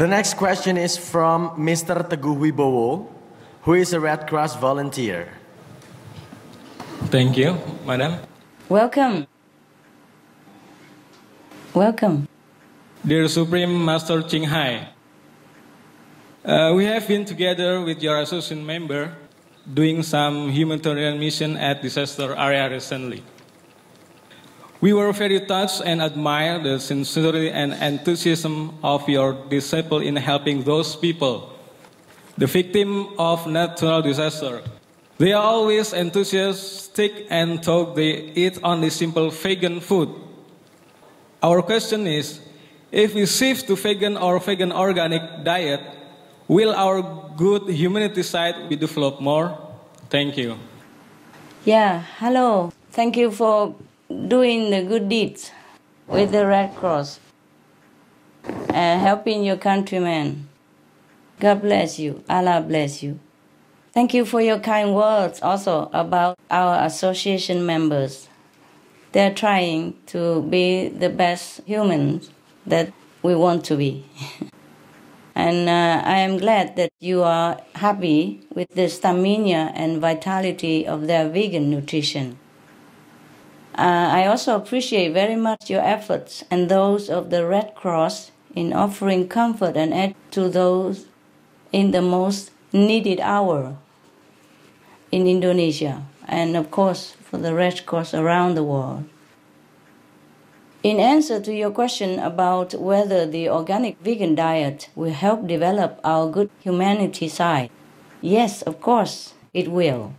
The next question is from Mr. Teguh Wibowo, who is a Red Cross volunteer. Thank you, Madam. Welcome. Welcome. Dear Supreme Master Ching Hai, we have been together with your association member doing some humanitarian mission at disaster area recently. We were very touched and admire the sincerity and enthusiasm of your disciple in helping those people, the victim of natural disaster. They are always enthusiastic and talk they eat only simple vegan food. Our question is, if we shift to vegan or vegan organic diet, will our good humanity side be developed more? Thank you. Yeah, hello. Thank you for doing the good deeds with the Red Cross and helping your countrymen. God bless you. Allah bless you. Thank you for your kind words also about our association members. They're trying to be the best humans that we want to be. And I am glad that you are happy with the stamina and vitality of their vegan nutrition. I also appreciate very much your efforts and those of the Red Cross in offering comfort and aid to those in the most needed hour in Indonesia, and of course for the Red Cross around the world. In answer to your question about whether the organic vegan diet will help develop our good humanity side, yes, of course, it will.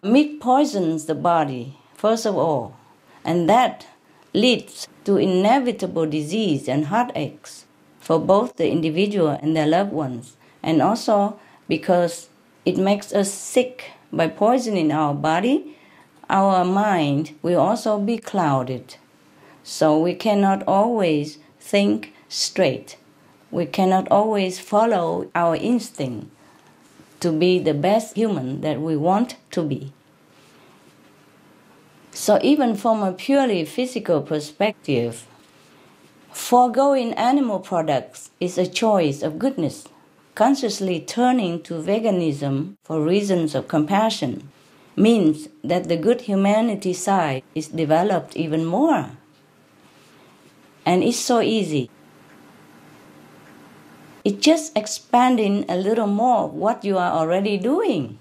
Meat poisons the body, first of all, and that leads to inevitable disease and heartaches for both the individual and their loved ones, and also because it makes us sick by poisoning our body. Our mind will also be clouded, so we cannot always think straight. We cannot always follow our instinct to be the best human that we want to be. So even from a purely physical perspective, foregoing animal products is a choice of goodness. Consciously turning to veganism for reasons of compassion means that the good humanity side is developed even more. And it's so easy. It's just expanding a little more of what you are already doing.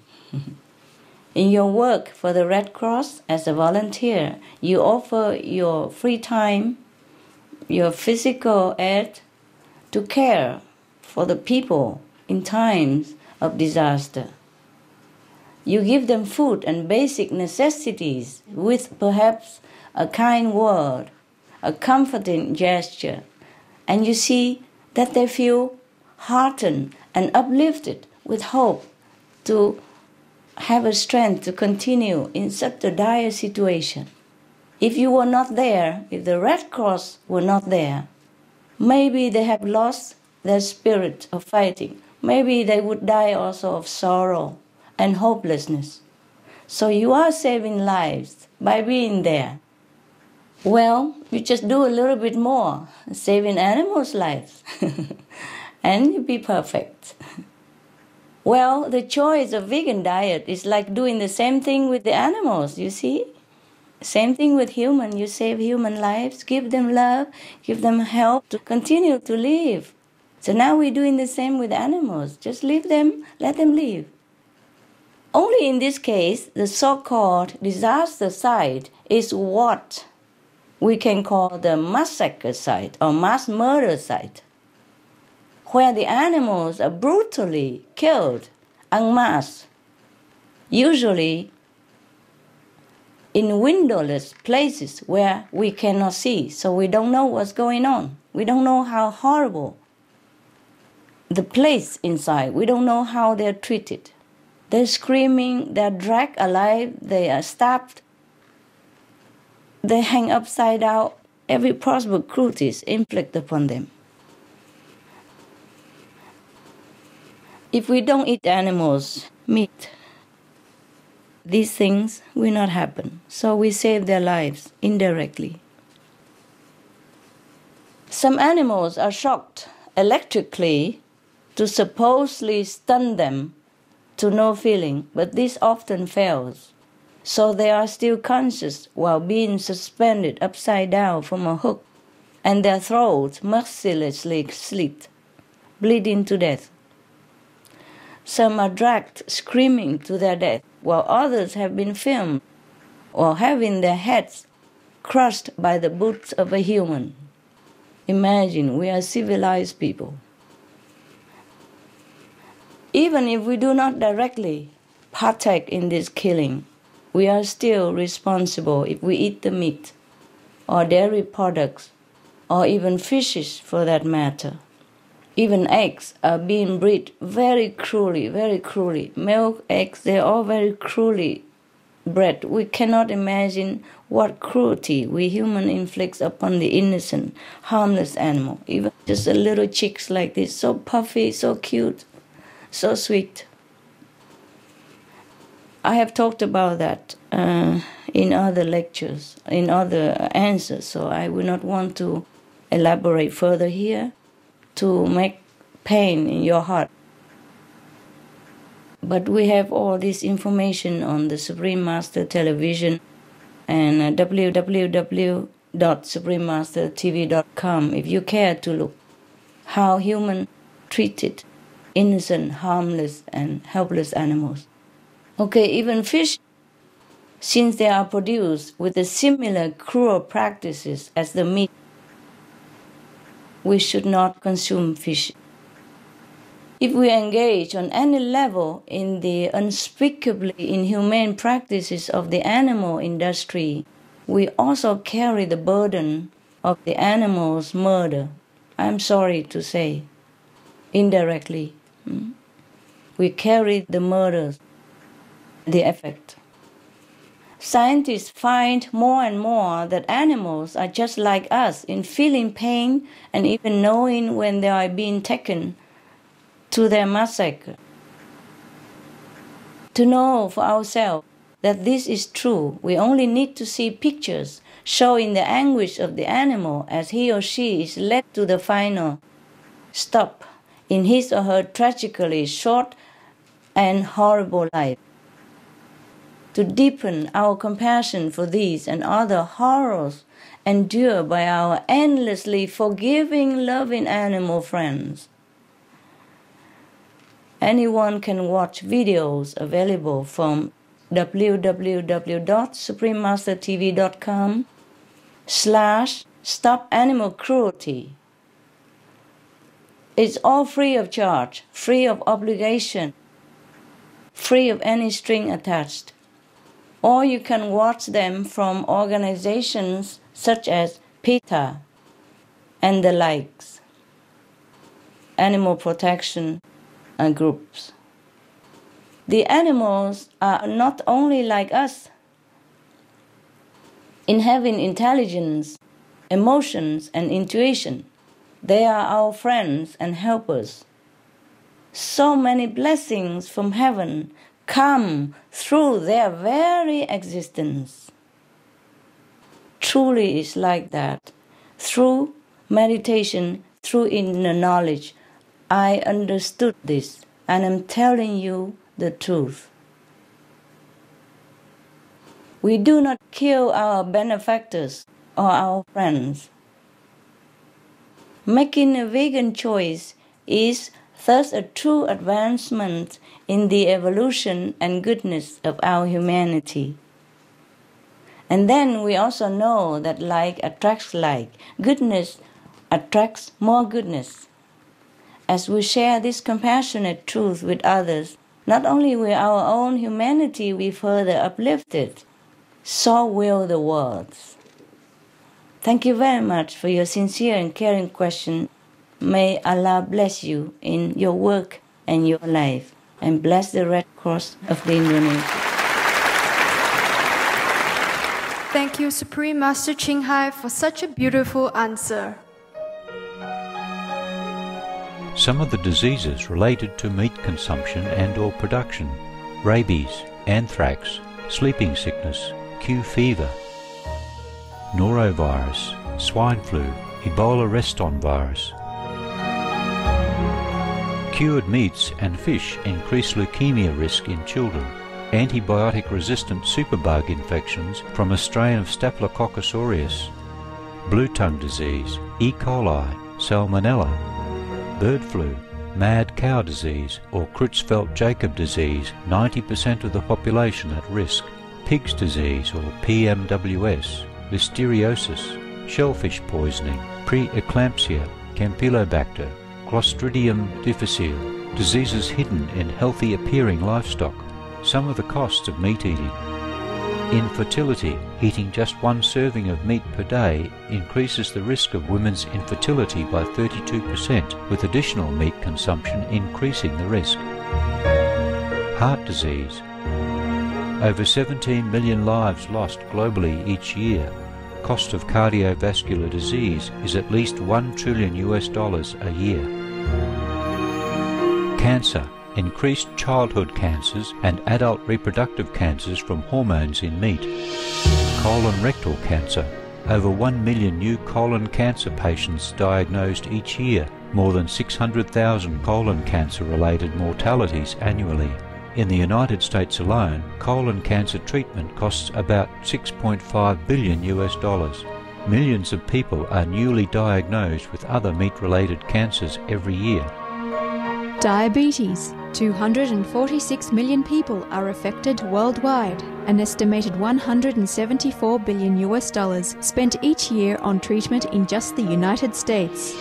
In your work for the Red Cross as a volunteer, you offer your free time, your physical aid to care for the people in times of disaster. You give them food and basic necessities with perhaps a kind word, a comforting gesture, and you see that they feel heartened and uplifted with hope to have a strength to continue in such a dire situation. If you were not there, if the Red Cross were not there, maybe they have lost their spirit of fighting. Maybe they would die also of sorrow and hopelessness. So you are saving lives by being there. Well, you just do a little bit more, saving animals' lives, and you'll be perfect. Well, the choice of vegan diet is like doing the same thing with the animals, you see? Same thing with human. You save human lives, give them love, give them help to continue to live. So now we're doing the same with animals. Just leave them, let them live. Only in this case, the so-called disaster site is what we can call the massacre site or mass murder site, where the animals are brutally killed en masse, usually in windowless places where we cannot see, so we don't know what's going on. We don't know how horrible the place inside. We don't know how they're treated. They're screaming, they're dragged alive, they are stabbed, they hang upside down. Every possible cruelty is inflicted upon them. If we don't eat animals' meat, these things will not happen. So we save their lives indirectly. Some animals are shocked electrically to supposedly stun them to no feeling, but this often fails. So they are still conscious while being suspended upside down from a hook, and their throats mercilessly slit, bleeding to death. Some are dragged screaming to their death, while others have been filmed or having their heads crushed by the boots of a human. Imagine, we are civilized people. Even if we do not directly partake in this killing, we are still responsible if we eat the meat, or dairy products, or even fishes for that matter. Even eggs are being bred very cruelly, very cruelly. Milk, eggs, they're all very cruelly bred. We cannot imagine what cruelty we human inflicts upon the innocent, harmless animal. Even just a little chicks like this, so puffy, so cute, so sweet. I have talked about that in other lectures, in other answers, so I will not want to elaborate further here to make pain in your heart. But we have all this information on the Supreme Master Television and www.suprememastertv.com if you care to look how human treated innocent, harmless and helpless animals. Okay, even fish, since they are produced with the similar cruel practices as the meat, we should not consume fish. If we engage on any level in the unspeakably inhumane practices of the animal industry, we also carry the burden of the animal's murder. I'm sorry to say, indirectly. We carry the murders, the effect. Scientists find more and more that animals are just like us in feeling pain and even knowing when they are being taken to their massacre. To know for ourselves that this is true, we only need to see pictures showing the anguish of the animal as he or she is led to the final stop in his or her tragically short and horrible life. To deepen our compassion for these and other horrors endured by our endlessly forgiving, loving animal friends. Anyone can watch videos available from www.suprememastertv.com/stop-animal-cruelty. It's all free of charge, free of obligation, free of any string attached. Or you can watch them from organizations such as PETA and the likes, animal protection groups. The animals are not only like us in having intelligence, emotions, and intuition. They are our friends and helpers. So many blessings from heaven come through their very existence. Truly it's like that. Through meditation, through inner knowledge, I understood this, and I'm telling you the truth. We do not kill our benefactors or our friends. Making a vegan choice is thus a true advancement in the evolution and goodness of our humanity. And then we also know that like attracts like. Goodness attracts more goodness. As we share this compassionate truth with others, not only will our own humanity be further uplifted, so will the world's. Thank you very much for your sincere and caring question. May Allah bless you in your work and your life, and bless the Red Cross of the Indonesia. Thank you, Supreme Master Ching Hai, for such a beautiful answer. Some of the diseases related to meat consumption and or production: rabies, anthrax, sleeping sickness, Q fever, norovirus, swine flu, Ebola reston virus. Cured meats and fish increase leukemia risk in children. Antibiotic-resistant superbug infections from a strain of Staphylococcus aureus. Blue tongue disease, E. coli, salmonella. Bird flu, mad cow disease or Creutzfeldt-Jakob disease, 90% of the population at risk. Pig's disease or PMWS, listeriosis, shellfish poisoning, preeclampsia, Campylobacter, Clostridium difficile, diseases hidden in healthy appearing livestock. Some of the costs of meat eating. Infertility. Eating just one serving of meat per day increases the risk of women's infertility by 32%, with additional meat consumption increasing the risk. Heart disease. Over 17 million lives lost globally each year. Cost of cardiovascular disease is at least $1 trillion a year. Cancer. Increased childhood cancers and adult reproductive cancers from hormones in meat. Colon rectal cancer. Over 1 million new colon cancer patients diagnosed each year, more than 600,000 colon cancer-related mortalities annually. In the United States alone, colon cancer treatment costs about $6.5 billion. Millions of people are newly diagnosed with other meat-related cancers every year. Diabetes. 246 million people are affected worldwide. An estimated $174 billion spent each year on treatment in just the United States.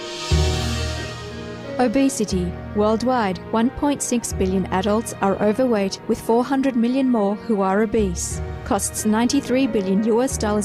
Obesity. Worldwide, 1.6 billion adults are overweight, with 400 million more who are obese. Costs $93 billion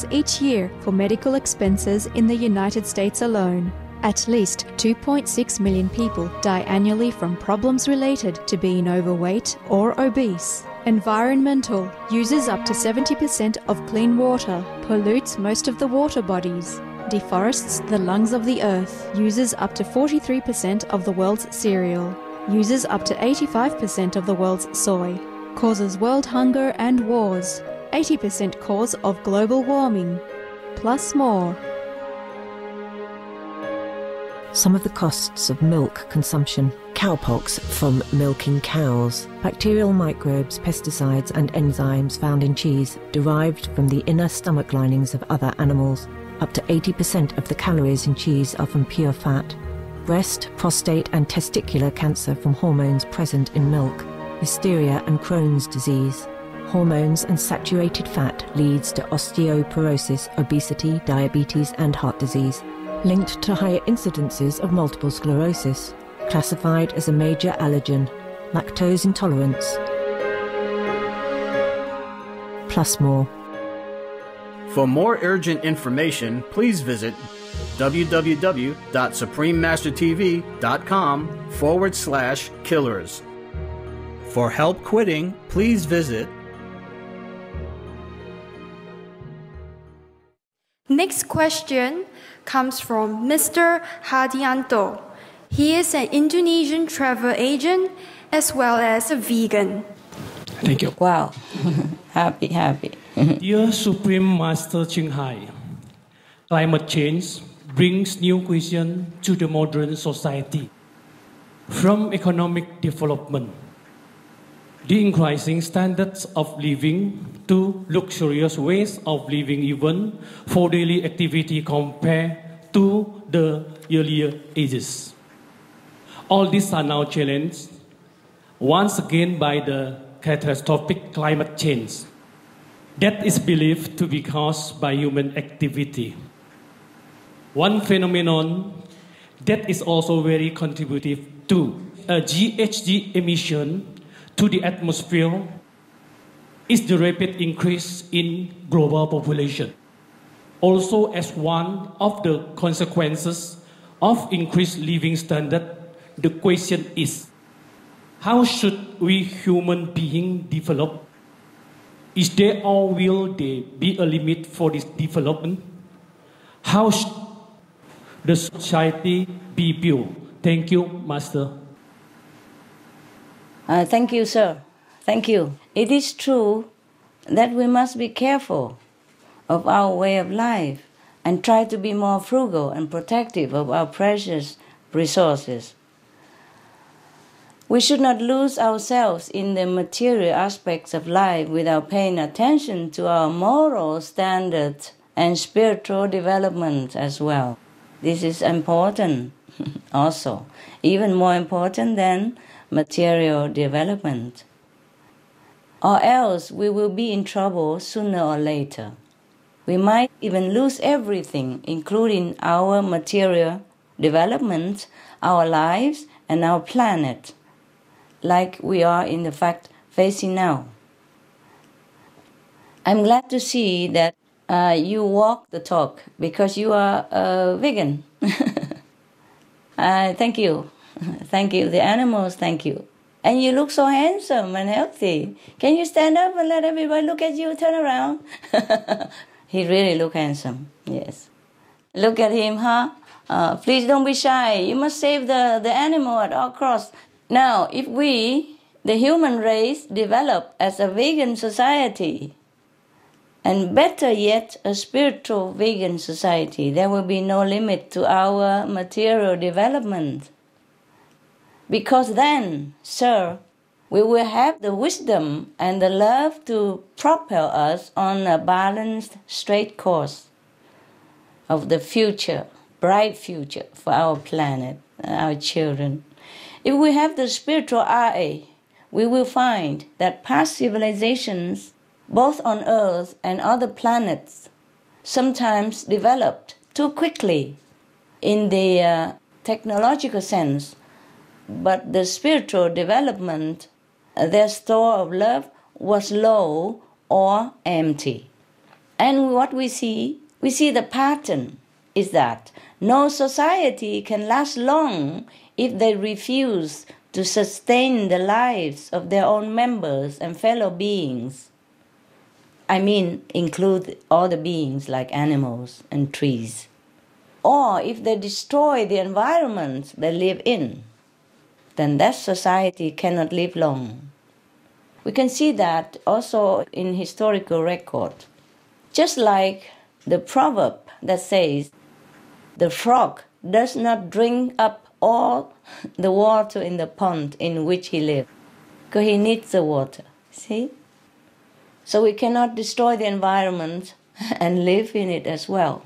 each year for medical expenses in the United States alone. At least 2.6 million people die annually from problems related to being overweight or obese. Environmental. Uses up to 70% of clean water. Pollutes most of the water bodies. Deforests the lungs of the earth. Uses up to 43% of the world's cereal. Uses up to 85% of the world's soy. Causes world hunger and wars. 80% cause of global warming. Plus more. Some of the costs of milk consumption. Cowpox from milking cows. Bacterial microbes, pesticides and enzymes found in cheese derived from the inner stomach linings of other animals. Up to 80% of the calories in cheese are from pure fat. Breast, prostate and testicular cancer from hormones present in milk. Hysteria and Crohn's disease. Hormones and saturated fat leads to osteoporosis, obesity, diabetes and heart disease. Linked to higher incidences of multiple sclerosis, classified as a major allergen, lactose intolerance. Plus more. For more urgent information, please visit www.suprememastertv.com/killers. For help quitting, please visit. Next question comes from Mr. Hadianto. He is an Indonesian travel agent as well as a vegan. Thank you. Wow. happy. Dear Supreme Master Ching Hai, climate change brings new questions to the modern society. From economic development, the increasing standards of living to luxurious ways of living even for daily activity compared to the earlier ages. All these are now challenged once again by the catastrophic climate change that is believed to be caused by human activity. One phenomenon that is also very contributive to a GHG emission to the atmosphere is the rapid increase in global population. Also, as one of the consequences of increased living standard, the question is, how should we human beings develop? Is there or will there be a limit for this development? How should the society be built? Thank you, Master. Thank you, sir. Thank you. It is true that we must be careful of our way of life and try to be more frugal and protective of our precious resources. We should not lose ourselves in the material aspects of life without paying attention to our moral standards and spiritual development as well. This is important also, even more important than material development. Or else we will be in trouble sooner or later. We might even lose everything, including our material development, our lives, and our planet, like we are in the fact facing now. I'm glad to see that you walk the talk because you are a vegan. Thank you. Thank you. The animals, thank you. And you look so handsome and healthy. Can you stand up and let everybody look at you? Turn around. He really look handsome. Yes. Look at him, huh? Please don't be shy. You must save the animal at all costs. Now, if we, the human race, develop as a vegan society, and better yet, a spiritual vegan society, there will be no limit to our material development. Because then, sir, we will have the wisdom and the love to propel us on a balanced, straight course of the future, bright future for our planet, our children. If we have the spiritual eye, we will find that past civilizations, both on Earth and other planets, sometimes developed too quickly in the technological sense, but the spiritual development, their store of love was low or empty. And what we see the pattern is that no society can last long if they refuse to sustain the lives of their own members and fellow beings. I mean, include all the beings like animals and trees. Or if they destroy the environment they live in, then that society cannot live long. We can see that also in historical record. Just like the proverb that says, the frog does not drink up all the water in the pond in which he lives, because he needs the water. See? So we cannot destroy the environment and live in it as well.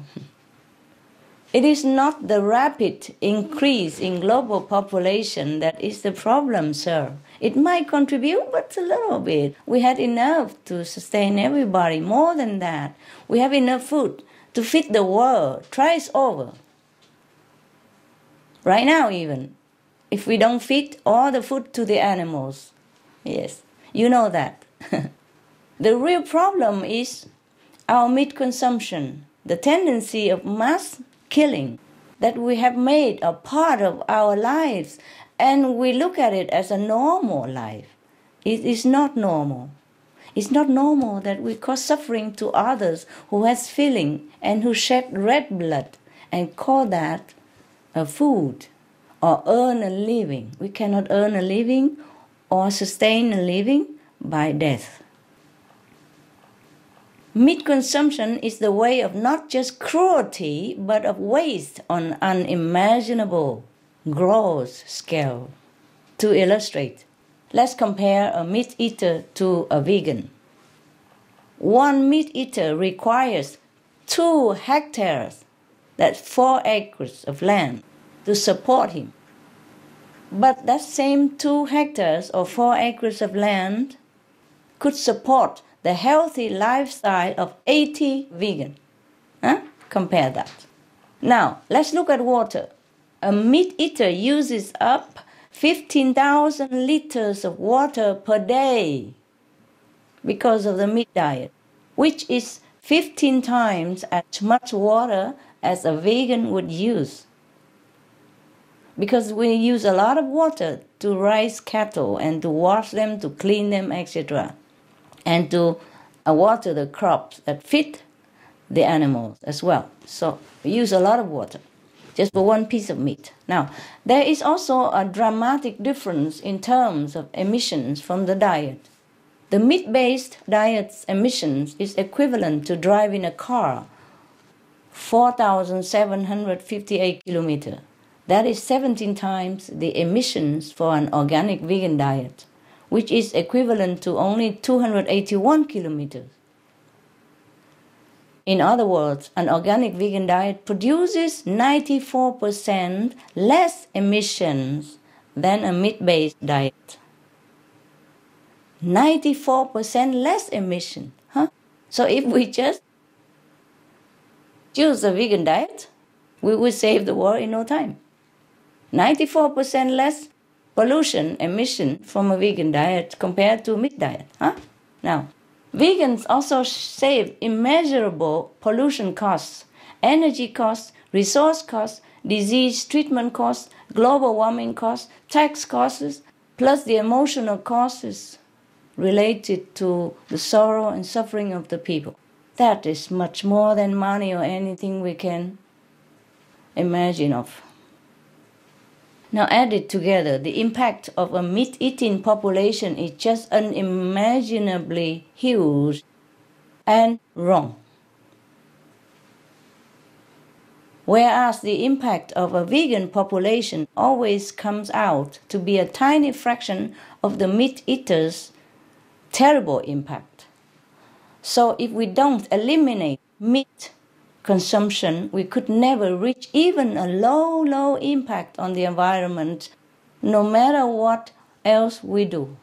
It is not the rapid increase in global population that is the problem, sir. It might contribute, but a little bit. We had enough to sustain everybody. More than that, we have enough food to feed the world thrice over. Right now even, if we don't feed all the food to the animals. Yes, you know that. The real problem is our meat consumption, the tendency of mass killing that we have made a part of our lives, and we look at it as a normal life. It is not normal. It's not normal that we cause suffering to others who has feeling and who shed red blood and call that a food or earn a living. We cannot earn a living or sustain a living by death. Meat consumption is the way of not just cruelty, but of waste on unimaginable, gross scale. To illustrate, let's compare a meat eater to a vegan. One meat eater requires 2 hectares, that's 4 acres of land, to support him. But that same 2 hectares or 4 acres of land could support the healthy lifestyle of 80 vegan. Compare that. Now, let's look at water. A meat eater uses up 15,000 liters of water per day because of the meat diet, which is 15 times as much water as a vegan would use. Because we use a lot of water to raise cattle and to wash them, to clean them, etc. And to water the crops that feed the animals as well. So we use a lot of water just for one piece of meat. Now, there is also a dramatic difference in terms of emissions from the diet. The meat-based diet's emissions is equivalent to driving a car 4,758 kilometers. That is 17 times the emissions for an organic vegan diet, which is equivalent to only 281 kilometers. In other words, an organic vegan diet produces 94% less emissions than a meat-based diet. 94% less emission, huh? So if we just choose a vegan diet, we will save the world in no time. 94% less pollution emission from a vegan diet compared to a meat diet, huh? Now, vegans also save immeasurable pollution costs, energy costs, resource costs, disease treatment costs, global warming costs, tax costs, plus the emotional costs related to the sorrow and suffering of the people. That is much more than money or anything we can imagine of. Now added together, the impact of a meat-eating population is just unimaginably huge and wrong. Whereas the impact of a vegan population always comes out to be a tiny fraction of the meat-eaters' terrible impact. So if we don't eliminate meat consumption, we could never reach even a low impact on the environment, no matter what else we do.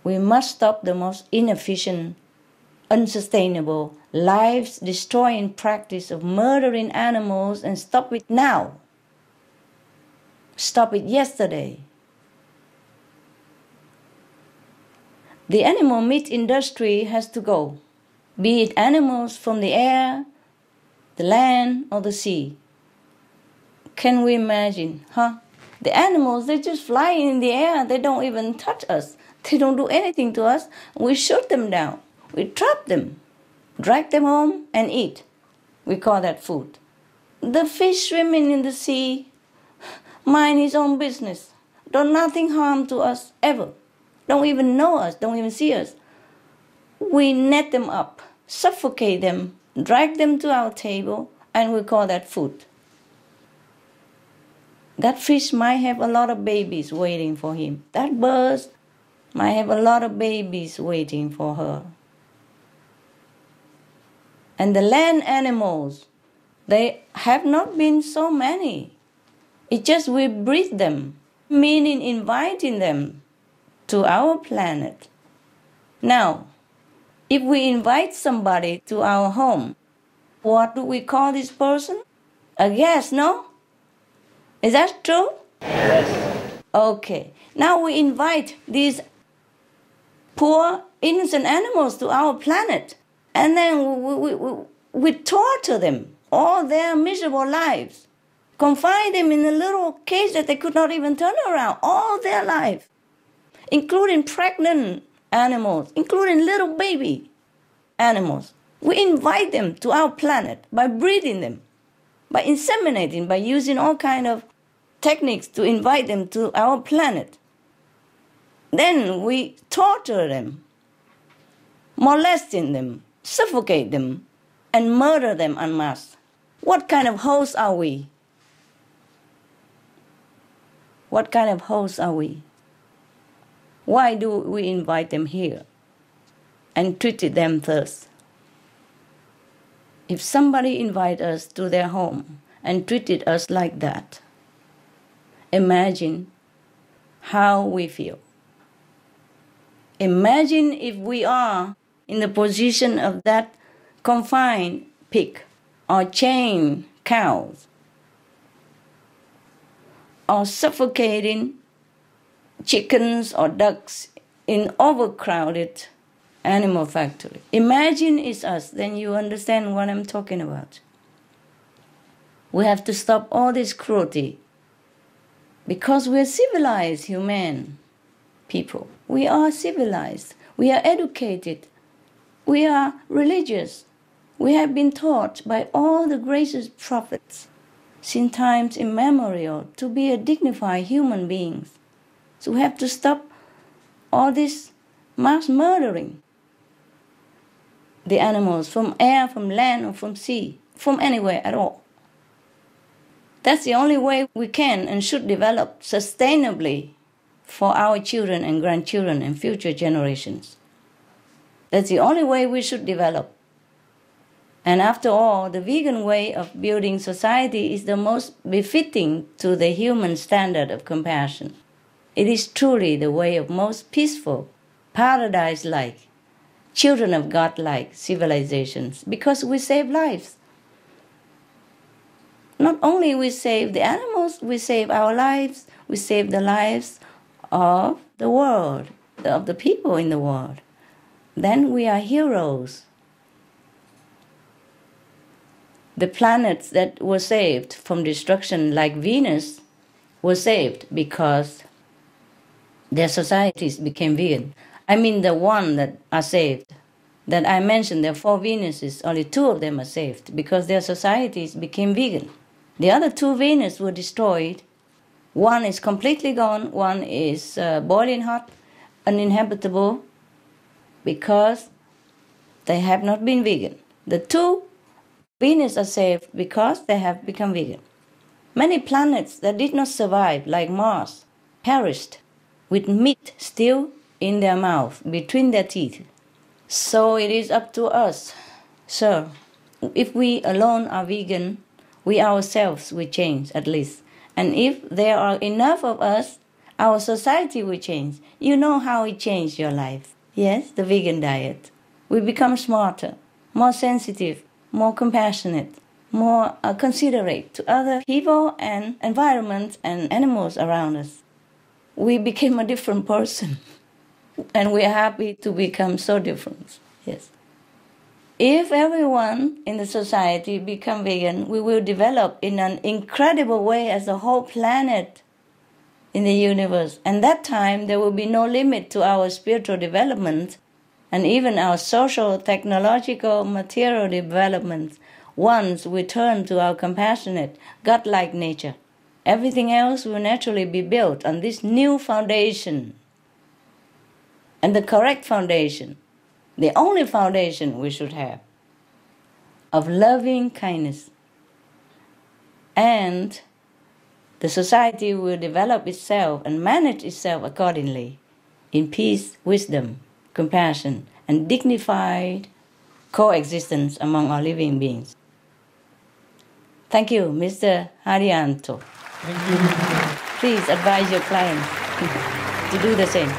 We must stop the most inefficient, unsustainable, lives-destroying practice of murdering animals and stop it now. Stop it yesterday. The animal meat industry has to go, be it animals from the air, the land, or the sea. Can we imagine, huh? The animals, they just fly in the air. They don't even touch us. They don't do anything to us. We shoot them down. We trap them, drag them home, and eat. We call that food. The fish swimming in the sea, mind his own business. Do nothing harm to us ever. Don't even know us, don't even see us. We net them up, suffocate them, drag them to our table, and we call that food. That fish might have a lot of babies waiting for him. That bird might have a lot of babies waiting for her. And the land animals, they have not been so many. It's just we breed them, meaning inviting them to our planet. Now, if we invite somebody to our home, what do we call this person? A guest, no? Is that true? Yes. Okay. Now we invite these poor, innocent animals to our planet, and then we torture them all their miserable lives, confine them in a little cage that they could not even turn around all their life, including pregnant animals, including little baby animals. We invite them to our planet by breeding them, by inseminating, by using all kinds of techniques to invite them to our planet. Then we torture them, molesting them, suffocate them, and murder them en masse. What kind of hosts are we? What kind of hosts are we? Why do we invite them here and treat them first? If somebody invites us to their home and treated us like that, imagine how we feel. Imagine if we are in the position of that confined pig or chained cows or suffocating chickens or ducks in overcrowded animal factory. Imagine it's us, then you understand what I'm talking about. We have to stop all this cruelty because we're civilized human people. We are civilized. We are educated. We are religious. We have been taught by all the gracious prophets since times immemorial to be a dignified human beings. So we have to stop all this mass murdering. the animals from air, from land, or from sea, from anywhere at all. That's the only way we can and should develop sustainably for our children and grandchildren and future generations. That's the only way we should develop. And after all, the vegan way of building society is the most befitting to the human standard of compassion. It is truly the way of most peaceful, paradise-like, children of God-like civilizations, because we save lives. Not only we save the animals, we save our lives, we save the lives of the world, of the people in the world. Then we are heroes. The planets that were saved from destruction, like Venus, were saved because their societies became vegan. I mean the one that are saved. That I mentioned, there are 4 Venuses, only 2 of them are saved because their societies became vegan. The other 2 Venus were destroyed. One is completely gone, one is boiling hot, uninhabitable, because they have not been vegan. The 2 Venus are saved because they have become vegan. Many planets that did not survive, like Mars, perished with meat still in their mouth, between their teeth. So it is up to us, sir. If we alone are vegan, we ourselves will change at least. And if there are enough of us, our society will change. You know how it changed your life. Yes, the vegan diet. We become smarter, more sensitive, more compassionate, more considerate to other people and environment and animals around us. We became a different person. And we are happy to become so different. Yes. If everyone in the society become vegan, we will develop in an incredible way as a whole planet in the universe. And that time, there will be no limit to our spiritual development and even our social, technological, material development once we turn to our compassionate, God-like nature. Everything else will naturally be built on this new foundation. And the correct foundation, the only foundation we should have, of loving kindness. And the society will develop itself and manage itself accordingly in peace, wisdom, compassion, and dignified coexistence among all living beings. Thank you, Mr. Haryanto. Thank you. Please advise your clients to do the same.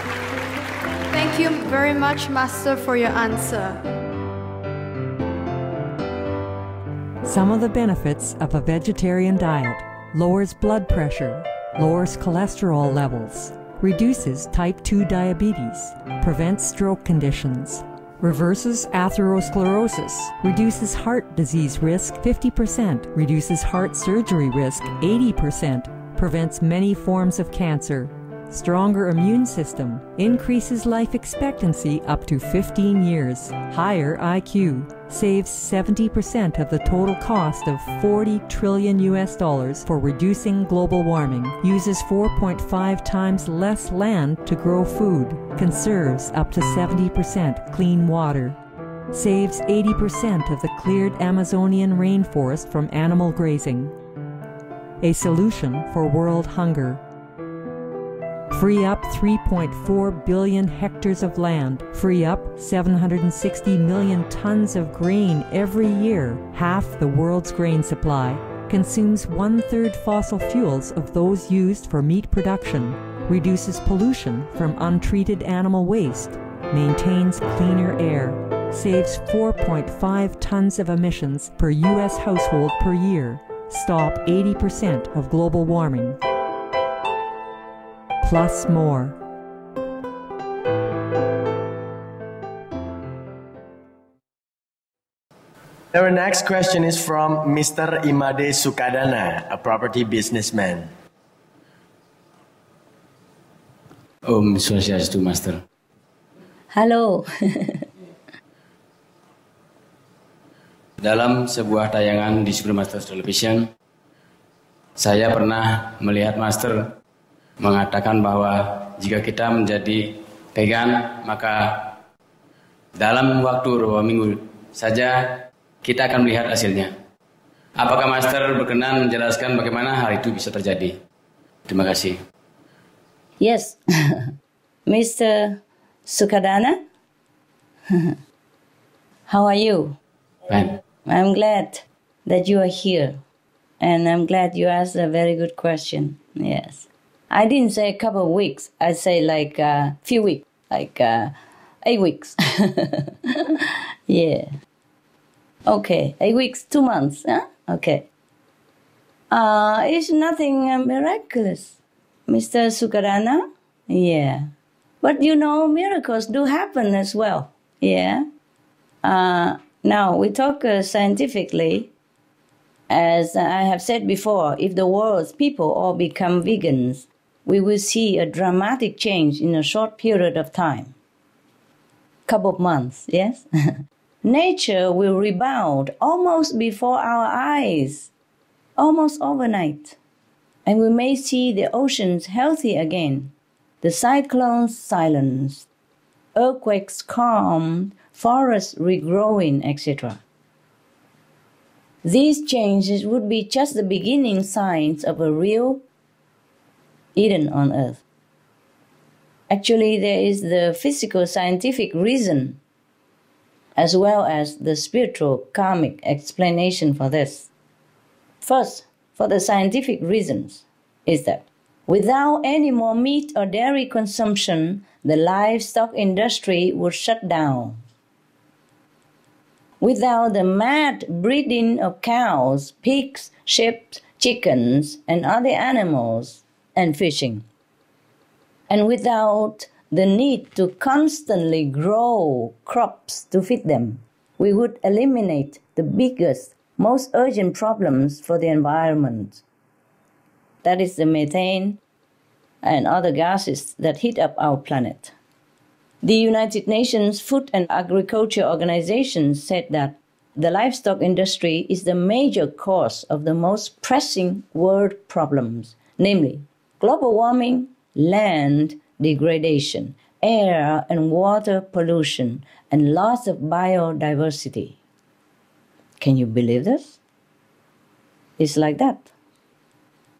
Thank you very much, Master, for your answer. Some of the benefits of a vegetarian diet: lowers blood pressure, lowers cholesterol levels, reduces type 2 diabetes, prevents stroke conditions, reverses atherosclerosis, reduces heart disease risk 50%, reduces heart surgery risk 80%, prevents many forms of cancer, stronger immune system, increases life expectancy up to 15 years, higher IQ, saves 70% of the total cost of $40 trillion for reducing global warming, uses 4.5 times less land to grow food, conserves up to 70% clean water, saves 80% of the cleared Amazonian rainforest from animal grazing. A solution for world hunger. Free up 3.4 billion hectares of land, free up 760 million tons of grain every year, half the world's grain supply, consumes 1/3 fossil fuels of those used for meat production, reduces pollution from untreated animal waste, maintains cleaner air, saves 4.5 tons of emissions per U.S. household per year, stop 80% of global warming. Plus more. Our next question is from Mr. Imade Sukadana, a property businessman. Om Swastiastu, Master. Halo. Dalam sebuah tayangan di Supreme Master Television, saya pernah melihat Master mengatakan bahwa jika kita menjadi vegan, maka dalam waktu beberapa minggu saja kita akan melihat hasilnya. Apakah Master berkenan menjelaskan bagaimana hal itu bisa terjadi? Terima kasih. Yes. Mr. Sukadana? How are you? Fine. I'm glad that you are here. And I'm glad you asked a very good question. Yes. I didn't say a couple of weeks. I say like a few weeks, like 8 weeks. Yeah. Okay, 8 weeks, 2 months. Huh? Okay. It's nothing miraculous, Mr. Sukarana. Yeah. But you know, miracles do happen as well. Yeah. Now, we talk scientifically. As I have said before, if the world's people all become vegans, we will see a dramatic change in a short period of time. Couple of months, yes? Nature will rebound almost before our eyes, almost overnight. And we may see the oceans healthy again, the cyclones silenced, earthquakes calmed, forests regrowing, etc. These changes would be just the beginning signs of a real Eden on earth. Actually, there is the physical scientific reason as well as the spiritual karmic explanation for this. First, for the scientific reasons, is that without any more meat or dairy consumption, the livestock industry would shut down. Without the mad breeding of cows, pigs, sheep, chickens, and other animals, and fishing. And without the need to constantly grow crops to feed them, we would eliminate the biggest, most urgent problems for the environment. That is the methane and other gases that heat up our planet. The United Nations Food and Agriculture Organization said that the livestock industry is the major cause of the most pressing world problems, namely global warming, land degradation, air and water pollution, and loss of biodiversity. Can you believe this? It's like that.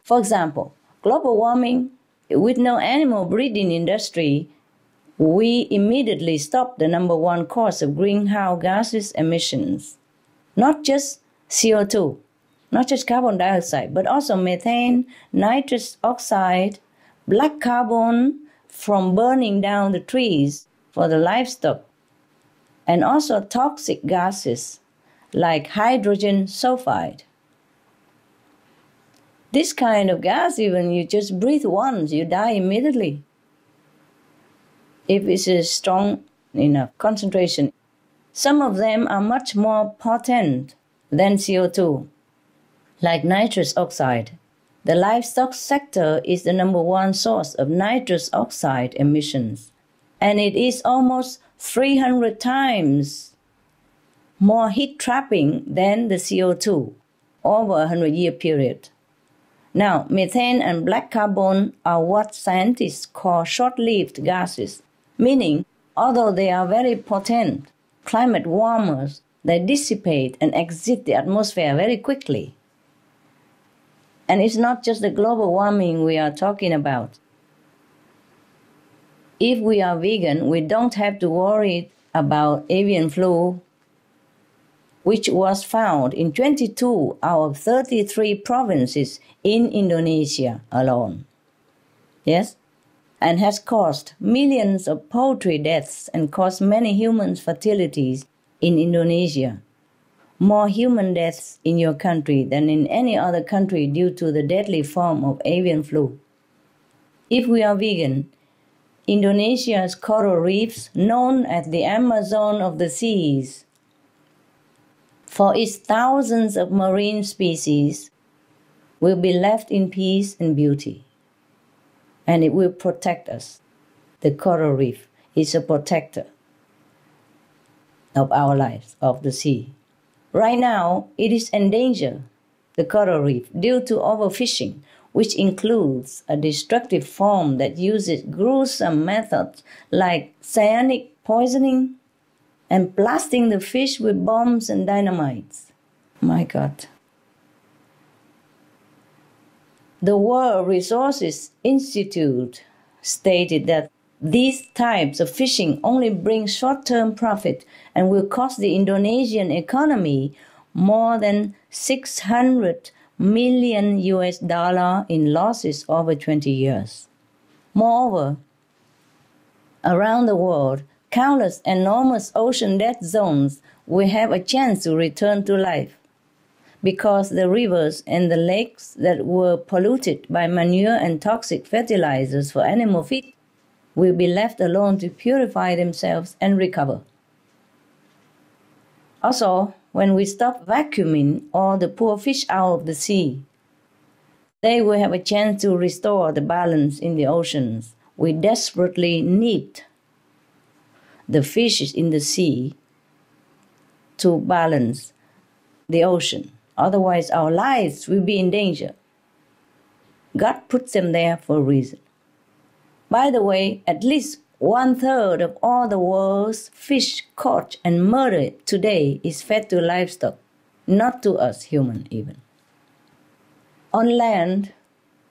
For example, global warming, with no animal breeding industry, we immediately stop the number one cause of greenhouse gases emissions. Not just CO2, not just carbon dioxide, but also methane, nitrous oxide, black carbon from burning down the trees for the livestock, and also toxic gases like hydrogen sulfide. This kind of gas, even you just breathe once, you die immediately. If it's a strong enough concentration. Some of them are much more potent than CO2, like nitrous oxide. The livestock sector is the number one source of nitrous oxide emissions, and it is almost 300 times more heat trapping than the CO2 over a 100-year period. Now, methane and black carbon are what scientists call short-lived gases, meaning although they are very potent climate warmers, they dissipate and exit the atmosphere very quickly. And it's not just the global warming we are talking about. If we are vegan, we don't have to worry about avian flu, which was found in 22 out of 33 provinces in Indonesia alone. Yes? And has caused millions of poultry deaths and caused many human fatalities in Indonesia. More human deaths in your country than in any other country due to the deadly form of avian flu. If we are vegan, Indonesia's coral reefs, known as the Amazon of the seas, for its thousands of marine species, will be left in peace and beauty. And it will protect us. The coral reef is a protector of our lives, of the sea. Right now, it is endangered, the coral reef, due to overfishing, which includes a destructive form that uses gruesome methods like cyanic poisoning, and blasting the fish with bombs and dynamites. My God. The World Resources Institute stated that these types of fishing only bring short-term profit and will cost the Indonesian economy more than $600 million in losses over 20 years. Moreover, around the world, countless enormous ocean dead zones will have a chance to return to life because the rivers and the lakes that were polluted by manure and toxic fertilizers for animal feed will be left alone to purify themselves and recover. Also, when we stop vacuuming all the poor fish out of the sea, they will have a chance to restore the balance in the oceans. We desperately need the fishes in the sea to balance the ocean. Otherwise, our lives will be in danger. God puts them there for a reason. By the way, at least 1/3 of all the world's fish caught and murdered today is fed to livestock, not to us human even. On land,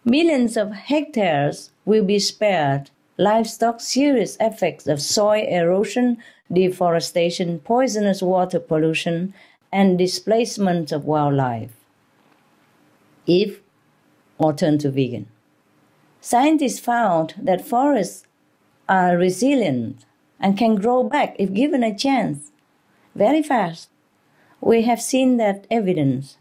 millions of hectares will be spared livestock serious effects of soil erosion, deforestation, poisonous water pollution, and displacement of wildlife. If or turn to vegan. Scientists found that forests are resilient and can grow back if given a chance, very fast. We have seen that evidence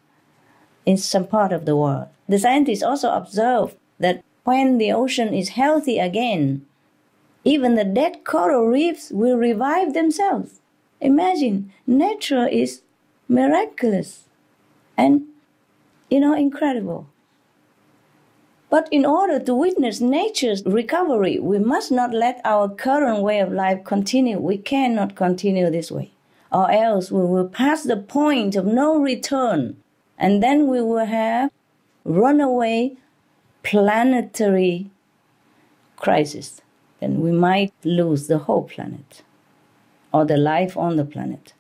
in some part of the world. The scientists also observed that when the ocean is healthy again, even the dead coral reefs will revive themselves. Imagine, nature is miraculous and, incredible. But in order to witness nature's recovery, we must not let our current way of life continue. We cannot continue this way, or else we will pass the point of no return, and then we will have runaway planetary crisis. Then we might lose the whole planet, or the life on the planet.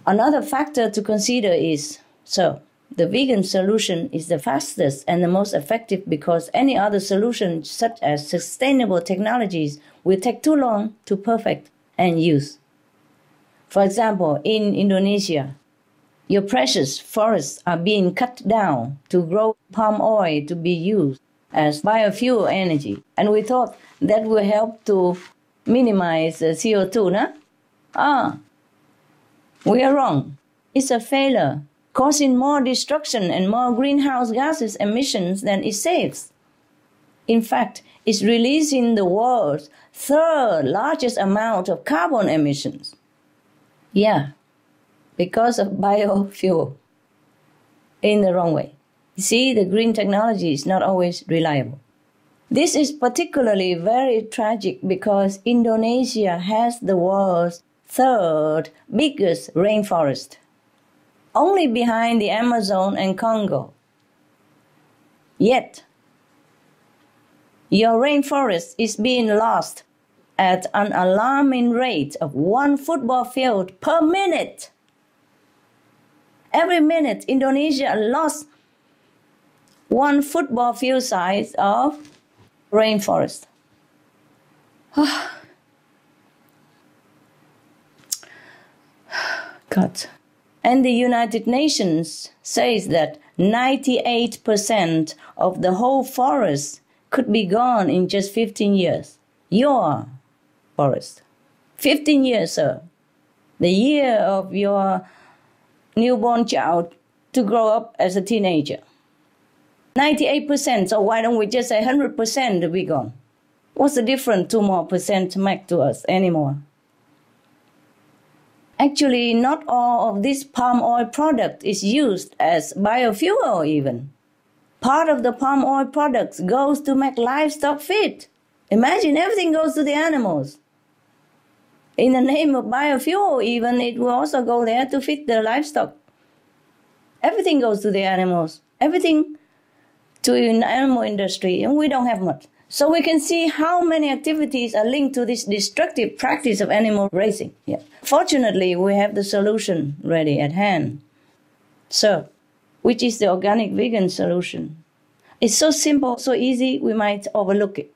Another factor to consider is, the vegan solution is the fastest and the most effective because any other solution, such as sustainable technologies, will take too long to perfect and use. For example, in Indonesia, your precious forests are being cut down to grow palm oil to be used as biofuel energy. And we thought that will help to minimize CO2, no? We are wrong. It's a failure, causing more destruction and more greenhouse gases emissions than it saves. In fact, it's releasing the world's third largest amount of carbon emissions. Yeah, because of biofuel. In the wrong way. You see, the green technology is not always reliable. This is particularly very tragic because Indonesia has the world's third biggest rainforest, only behind the Amazon and Congo. Yet, your rainforest is being lost at an alarming rate of 1 football field per minute. Every minute, Indonesia lost 1 football field size of rainforest. God. And the United Nations says that 98% of the whole forest could be gone in just 15 years. Your forest. 15 years, sir. The year of your newborn child to grow up as a teenager. 98%, so why don't we just say 100% to be gone? What's the difference 2 more percent make to us anymore? Actually, not all of this palm oil product is used as biofuel even. Part of the palm oil products goes to make livestock feed. Imagine everything goes to the animals. In the name of biofuel even, it will also go there to feed the livestock. Everything goes to the animals. Everything to the animal industry, and we don't have much. So we can see how many activities are linked to this destructive practice of animal raising. Yeah. Fortunately, we have the solution ready at hand. So, which is the organic vegan solution? It's so simple, so easy, we might overlook it.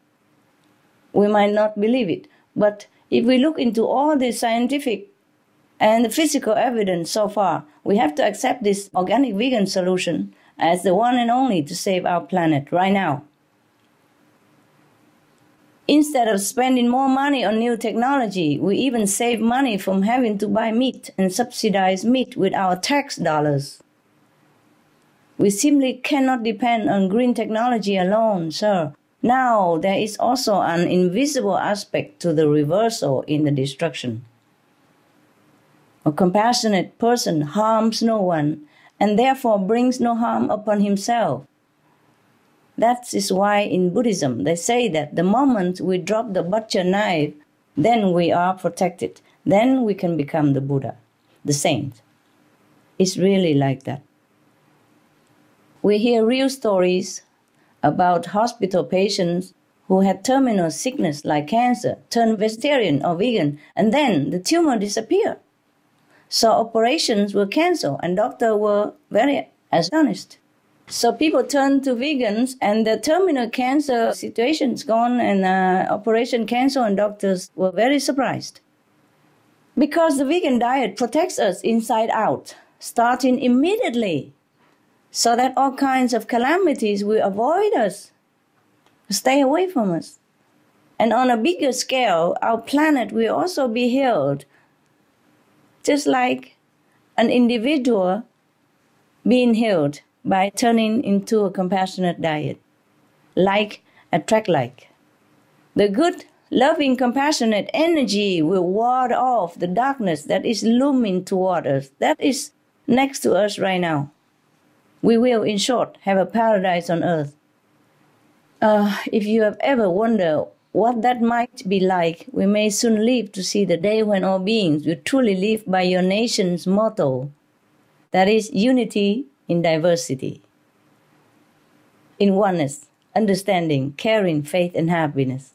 We might not believe it. But if we look into all the scientific and the physical evidence so far, we have to accept this organic vegan solution as the one and only to save our planet right now. Instead of spending more money on new technology, we even save money from having to buy meat and subsidize meat with our tax dollars. We simply cannot depend on green technology alone, sir. Now, there is also an invisible aspect to the reversal in the destruction. A compassionate person harms no one and therefore brings no harm upon himself. That is why in Buddhism they say that the moment we drop the butcher knife, then we are protected. Then we can become the Buddha, the saint. It's really like that. We hear real stories about hospital patients who had terminal sickness like cancer, turned vegetarian or vegan, and then the tumor disappeared. So operations were canceled and doctors were very astonished. So people turned to vegans and the terminal cancer situation's gone and operation canceled and doctors were very surprised. Because the vegan diet protects us inside out, starting immediately, so that all kinds of calamities will avoid us, stay away from us. And on a bigger scale, our planet will also be healed, just like an individual being healed by turning into a compassionate diet. Like attract like. The good, loving, compassionate energy will ward off the darkness that is looming toward us, that is next to us right now. We will, in short, have a paradise on earth. If you have ever wondered what that might be like, we may soon live to see the day when all beings will truly live by your nation's motto, that is unity in diversity, in oneness, understanding, caring, faith, and happiness.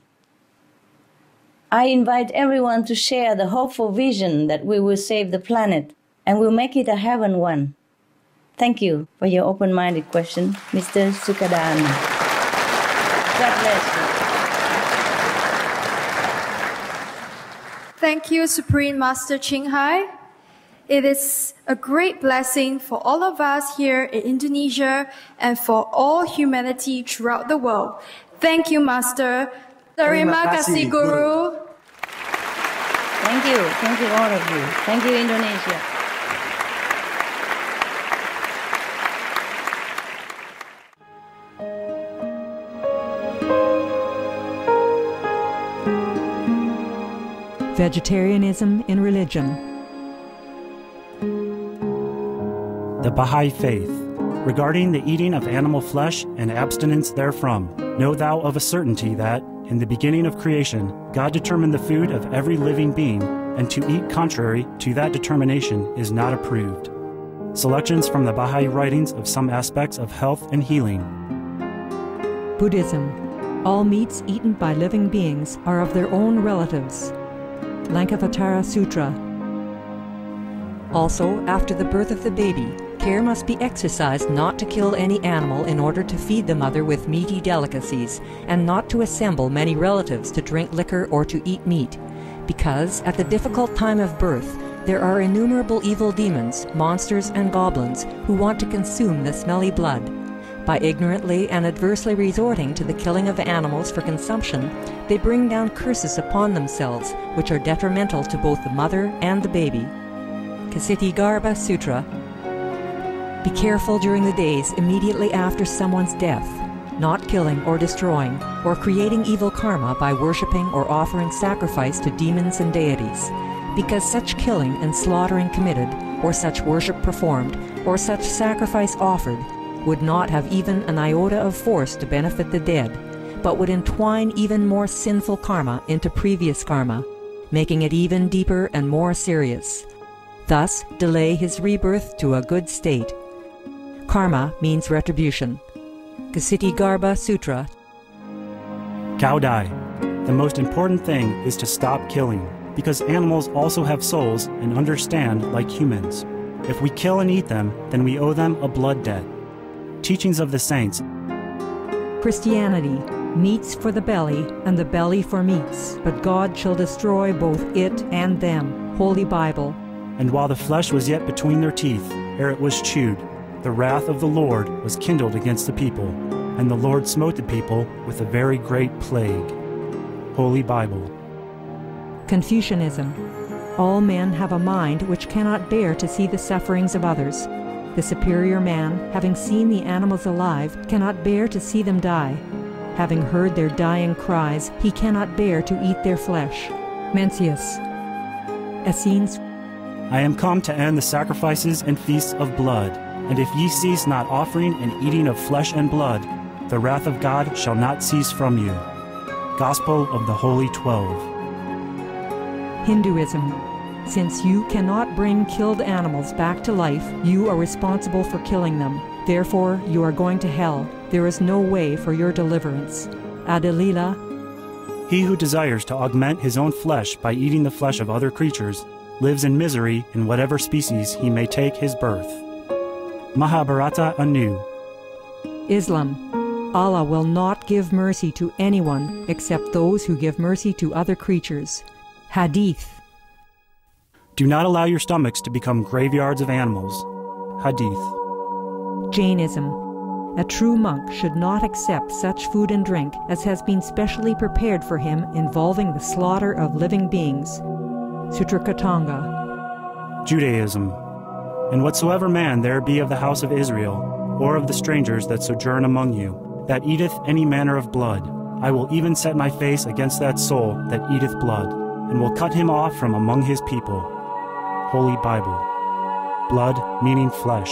I invite everyone to share the hopeful vision that we will save the planet and will make it a heaven one. Thank you for your open-minded question, Mr. Sukadana. God bless you. Thank you, Supreme Master Ching Hai. It is a great blessing for all of us here in Indonesia and for all humanity throughout the world. Thank you, Master. Terima kasih, Guru. Thank you. Thank you, all of you. Thank you, Indonesia. Vegetarianism in religion. The Baha'i Faith. Regarding the eating of animal flesh and abstinence therefrom, know thou of a certainty that, in the beginning of creation, God determined the food of every living being, and to eat contrary to that determination is not approved. Selections from the Baha'i writings of some aspects of health and healing. Buddhism. All meats eaten by living beings are of their own relatives. Lankavatara Sutra. Also, after the birth of the baby, care must be exercised not to kill any animal in order to feed the mother with meaty delicacies, and not to assemble many relatives to drink liquor or to eat meat, because at the difficult time of birth, there are innumerable evil demons, monsters, and goblins who want to consume the smelly blood. By ignorantly and adversely resorting to the killing of animals for consumption, they bring down curses upon themselves, which are detrimental to both the mother and the baby. Ksitigarbha Sutra. Be careful during the days immediately after someone's death, not killing or destroying, or creating evil karma by worshipping or offering sacrifice to demons and deities, because such killing and slaughtering committed, or such worship performed, or such sacrifice offered, would not have even an iota of force to benefit the dead, but would entwine even more sinful karma into previous karma, making it even deeper and more serious. Thus, delay his rebirth to a good state. Karma means retribution. Ksitigarbha Sutra. Cow dai. The most important thing is to stop killing, because animals also have souls and understand like humans. If we kill and eat them, then we owe them a blood debt. Teachings of the Saints. Christianity, meats for the belly, and the belly for meats, but God shall destroy both it and them. Holy Bible. And while the flesh was yet between their teeth, ere it was chewed, the wrath of the Lord was kindled against the people, and the Lord smote the people with a very great plague. Holy Bible. Confucianism. All men have a mind which cannot bear to see the sufferings of others. The superior man, having seen the animals alive, cannot bear to see them die. Having heard their dying cries, he cannot bear to eat their flesh. Mencius. Essenes. I am come to end the sacrifices and feasts of blood, and if ye cease not offering and eating of flesh and blood, the wrath of God shall not cease from you. Gospel of the Holy 12. Hinduism. Since you cannot bring killed animals back to life, you are responsible for killing them. Therefore, you are going to hell. There is no way for your deliverance. Adalila. He who desires to augment his own flesh by eating the flesh of other creatures lives in misery in whatever species he may take his birth. Mahabharata anew. Islam. Allah will not give mercy to anyone except those who give mercy to other creatures. Hadith. Do not allow your stomachs to become graveyards of animals. Hadith. Jainism. A true monk should not accept such food and drink as has been specially prepared for him involving the slaughter of living beings. Sutrakatanga. Judaism. And whatsoever man there be of the house of Israel, or of the strangers that sojourn among you, that eateth any manner of blood, I will even set my face against that soul that eateth blood, and will cut him off from among his people. Holy Bible. Blood meaning flesh.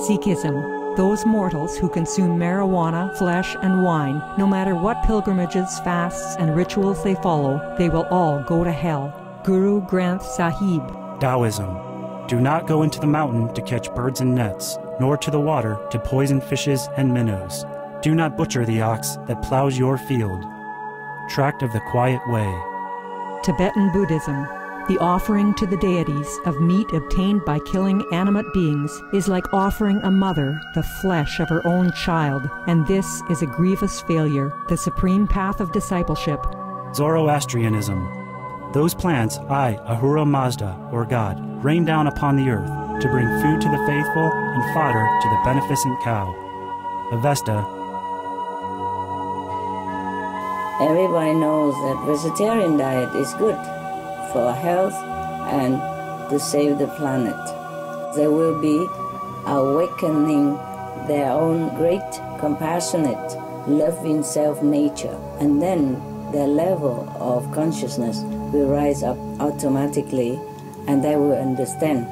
Sikhism. Those mortals who consume marijuana, flesh, and wine, no matter what pilgrimages, fasts, and rituals they follow, they will all go to hell. Guru Granth Sahib. Taoism. Do not go into the mountain to catch birds and nets, nor to the water to poison fishes and minnows. Do not butcher the ox that plows your field. Tract of the Quiet Way. Tibetan Buddhism. The offering to the deities of meat obtained by killing animate beings is like offering a mother the flesh of her own child, and this is a grievous failure, the supreme path of discipleship. Zoroastrianism. Those plants I, Ahura Mazda, or God, rain down upon the earth to bring food to the faithful and fodder to the beneficent cow. Avesta. Everybody knows that vegetarian diet is good for health and to save the planet. They will be awakening their own great, compassionate, loving self-nature, and then their level of consciousness will rise up automatically, and they will understand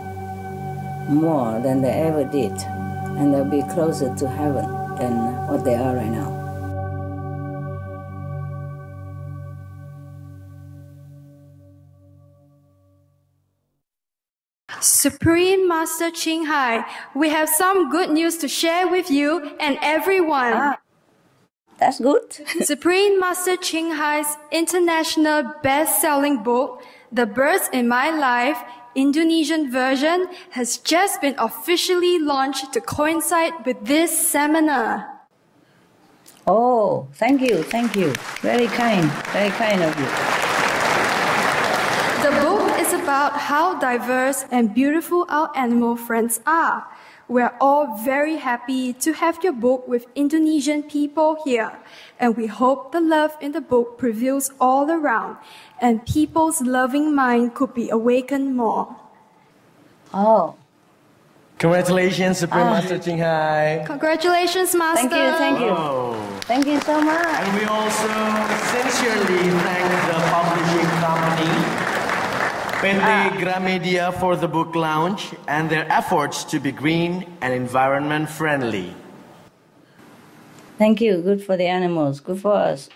more than they ever did, and they'll be closer to heaven than what they are right now. Supreme Master Ching Hai, we have some good news to share with you and everyone. That's good. Supreme Master Ching Hai's international best-selling book, The Birds in My Life, Indonesian version, has just been officially launched to coincide with this seminar. Oh, thank you, thank you. Very kind of you. The book is about how diverse and beautiful our animal friends are. We're all very happy to have your book with Indonesian people here, and we hope the love in the book prevails all around, and people's loving mind could be awakened more. Oh. Congratulations, Supreme Master Ching Hai. Congratulations, Master. Thank you. Oh. Thank you so much. And we also sincerely thank the publishing company, PT Gramedia, for the book launch and their efforts to be green and environment friendly. Thank you. Good for the animals. Good for us.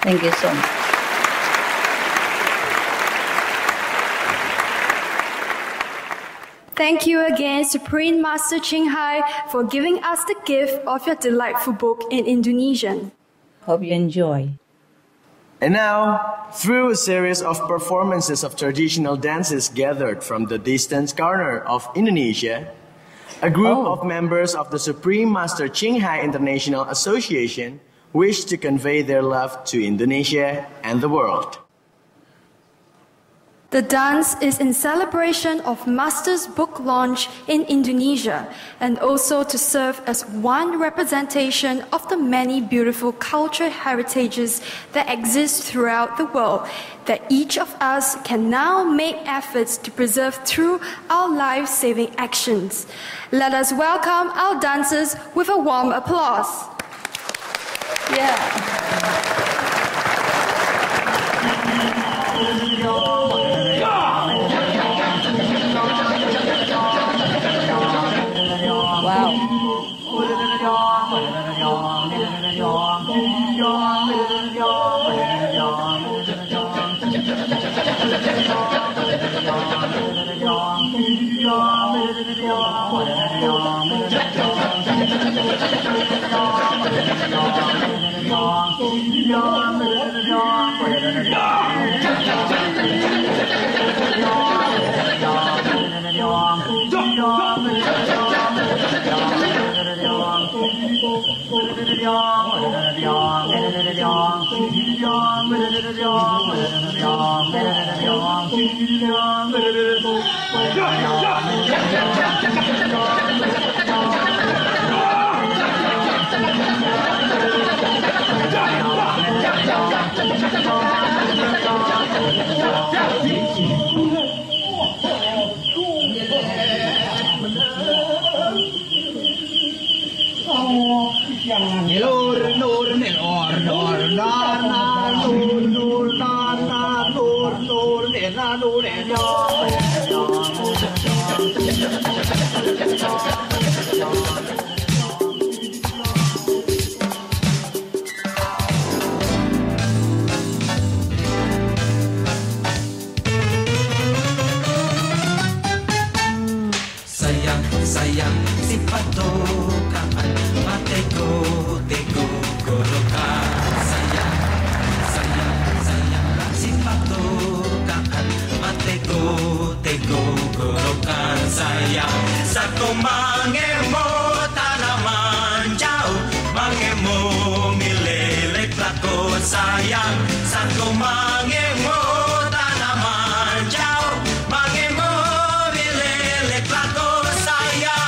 Thank you so much. Thank you again, Supreme Master Ching Hai, for giving us the gift of your delightful book in Indonesian. Hope you enjoy. And now, through a series of performances of traditional dances gathered from the distant corner of Indonesia, a group of members of the Supreme Master Ching Hai International Association wish to convey their love to Indonesia and the world. The dance is in celebration of Master's book launch in Indonesia and also to serve as one representation of the many beautiful cultural heritages that exist throughout the world that each of us can now make efforts to preserve through our life-saving actions. Let us welcome our dancers with a warm applause. Sayang si patokaan matego tego gorokan sayang si patokaan matego tego gorokan sayang satu mangemo tanaman jauh mangemo milelek lakon sayang satu mangemo tanaman jauh mangemo milelek lakon sayang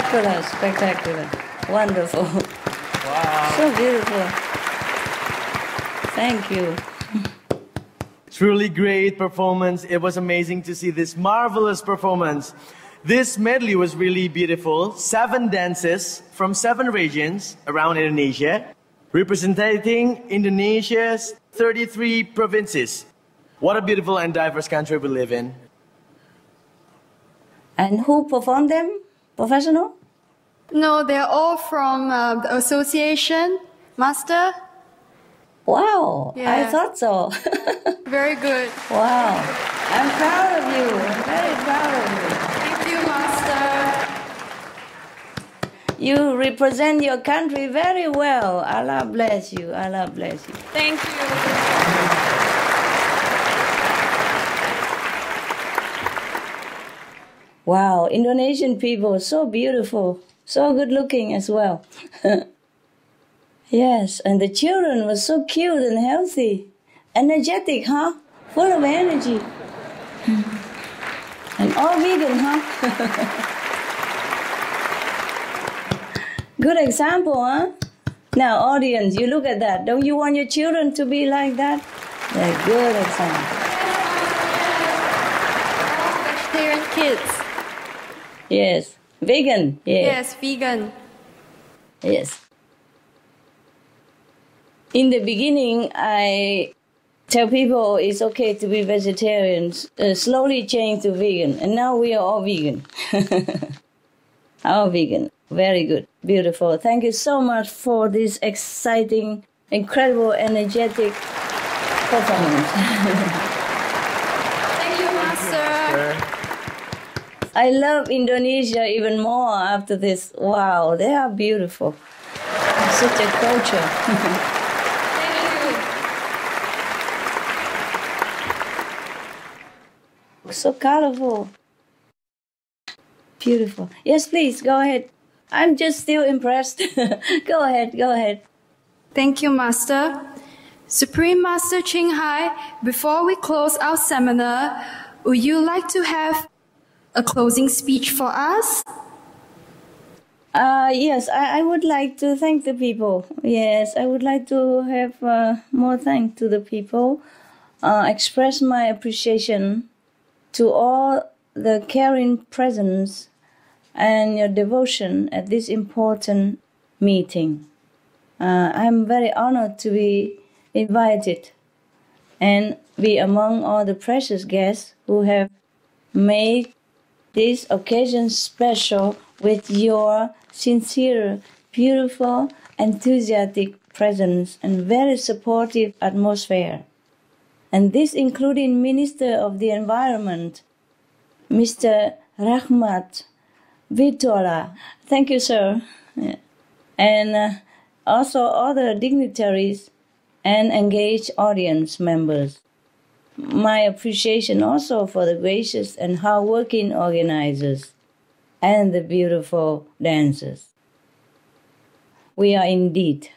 Spectacular, spectacular. Wonderful. Wow. So beautiful. Thank you. Truly great performance. It was amazing to see this marvelous performance. This medley was really beautiful. 7 dances from 7 regions around Indonesia, representing Indonesia's 33 provinces. What a beautiful and diverse country we live in. And who performed them? Professional? No, they're all from the association, Master. Wow, Yeah. I thought so. Very good. Wow, I'm proud of you. I'm very proud of you. Thank you, Master. You represent your country very well. Allah bless you. Allah bless you. Thank you. Wow, Indonesian people, so beautiful, so good looking as well. Yes, and the children were so cute and healthy, energetic, huh? Full of energy. And all vegan, huh? Good example, huh? Now, audience, you look at that. Don't you want your children to be like that? They're good example. Vegetarian kids. Yes. Vegan. Yes. Yes, vegan. Yes. In the beginning, I tell people it's okay to be vegetarians, slowly change to vegan, and now we are all vegan. All vegan. Very good. Beautiful. Thank you so much for this exciting, incredible, energetic performance. Thank you, Master. I love Indonesia even more after this. Wow, they are beautiful. Such a culture. So colorful. Beautiful. Yes, please, go ahead. I'm just still impressed. Go ahead, go ahead. Thank you, Master. Supreme Master Ching Hai, before we close our seminar, would you like to have a closing speech for us? Yes, I would like to thank the people. Yes, I would like to have more thanks to the people. Express my appreciation to all the caring presence and your devotion at this important meeting. I'm very honored to be invited and be among all the precious guests who have made this occasion special with your sincere, beautiful, enthusiastic presence and very supportive atmosphere. And this including Minister of the Environment, Mr. Rahmat Vitola. Thank you, sir. Yeah. And also other dignitaries and engaged audience members. My appreciation also for the gracious and hardworking organizers and the beautiful dancers. We are indeed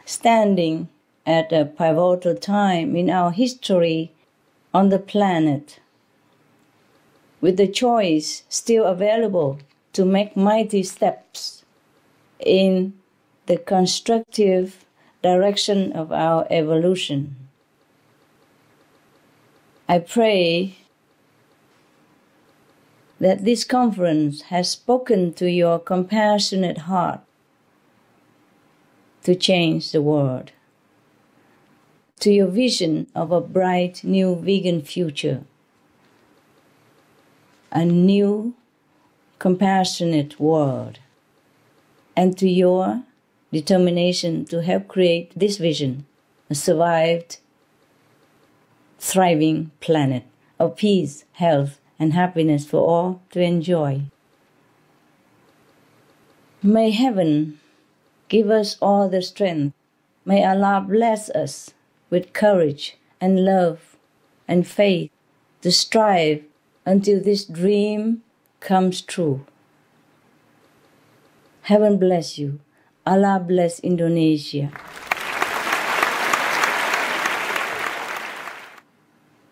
standing at a pivotal time in our history on the planet, with the choice still available to make mighty steps in the constructive direction of our evolution. I pray that this conference has spoken to your compassionate heart to change the world, to your vision of a bright new vegan future, a new compassionate world, and to your determination to help create this vision, a survived, thriving planet of peace, health, and happiness for all to enjoy. May heaven give us all the strength. May Allah bless us with courage and love and faith to strive until this dream comes true. Heaven bless you. Allah bless Indonesia.